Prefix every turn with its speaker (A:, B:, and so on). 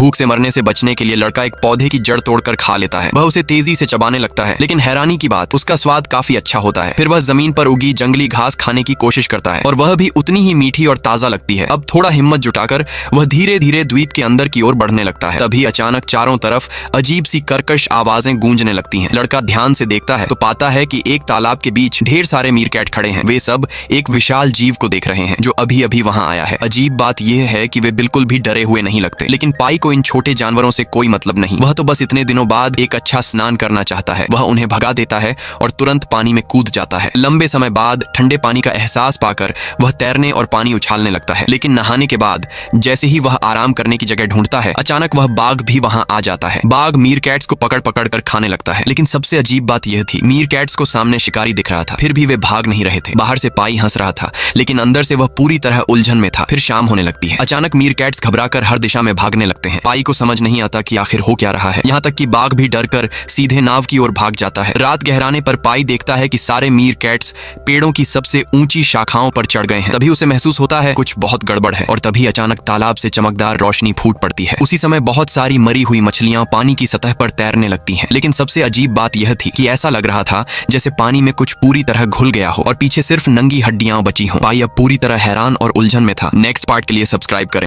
A: भूख से मरने से बचने के लिए लड़का एक पौधे की जड़ तोड़कर खा लेता है। वह उसे तेजी से चबाने लगता है, लेकिन हैरानी की बात, उसका स्वाद काफी अच्छा होता है। फिर वह जमीन पर उगी जंगली घास खाने की कोशिश करता है और वह भी उतनी ही मीठी और ताजा लगती है। अब थोड़ा हिम्मत जुटाकर वह धीरे धीरे द्वीप के अंदर की ओर बढ़ने लगता है। तभी अचानक चारों तरफ अजीब सी कर्कश आवाजें गूंजने लगती हैं। लड़का ध्यान से देखता है तो पाता है कि एक तालाब के बीच ढेर सारे मीरकैट खड़े हैं। वे सब एक विशाल जीव को देख रहे हैं जो अभी अभी वहां आया है। अजीब बात यह है कि वे बिल्कुल भी डरे हुए नहीं लगते, लेकिन पाई को इन छोटे जानवरों से कोई मतलब नहीं। वह तो बस इतने दिनों बाद एक अच्छा स्नान करना चाहता है। वह उन्हें भगा देता है और तुरंत पानी में कूद जाता है। लंबे समय बाद ठंडे पानी का एहसास पाकर वह तैरने और पानी उछालने लगता है। लेकिन नहाने के बाद जैसे ही वह आराम करने की जगह ढूंढता है, अचानक वह बाघ भी वहां आ जाता है। बाघ मीरकैट्स को पकड़ पकड़ कर खाने लगता है। लेकिन सबसे अजीब बात यह थी, मीरकैट्स को सामने शिकारी दिख रहा था, फिर भी वे भाग नहीं रहे थे। बाहर से पाई हंस रहा था, लेकिन अंदर से वह पूरी तरह उलझन में था। फिर शाम होने लगती है। अचानक मीरकैट्स घबराकर हर दिशा में भागने लगते हैं। पाई को समझ नहीं आता कि आखिर हो क्या रहा है। यहाँ तक कि बाघ भी डरकर सीधे नाव की ओर भाग जाता है। रात गहराने पर पाई देखता है कि सारे मीरकैट्स पेड़ों की सबसे ऊंची शाखाओं पर चढ़ गए हैं। तभी उसे महसूस होता है कुछ बहुत गड़बड़ है। और तभी अचानक तालाब से चमकदार रोशनी फूट पड़ती है। उसी समय बहुत सारी मरी हुई मछलियां पानी की सतह पर तैरने लगती हैं। लेकिन सबसे अजीब बात यह थी कि ऐसा लग रहा था जैसे पानी में कुछ पूरी तरह घुल गया हो और पीछे सिर्फ नंगी हड्डियां बची हों। पाई अब पूरी तरह हैरान और उलझन में था। नेक्स्ट पार्ट के लिए सब्सक्राइब करें।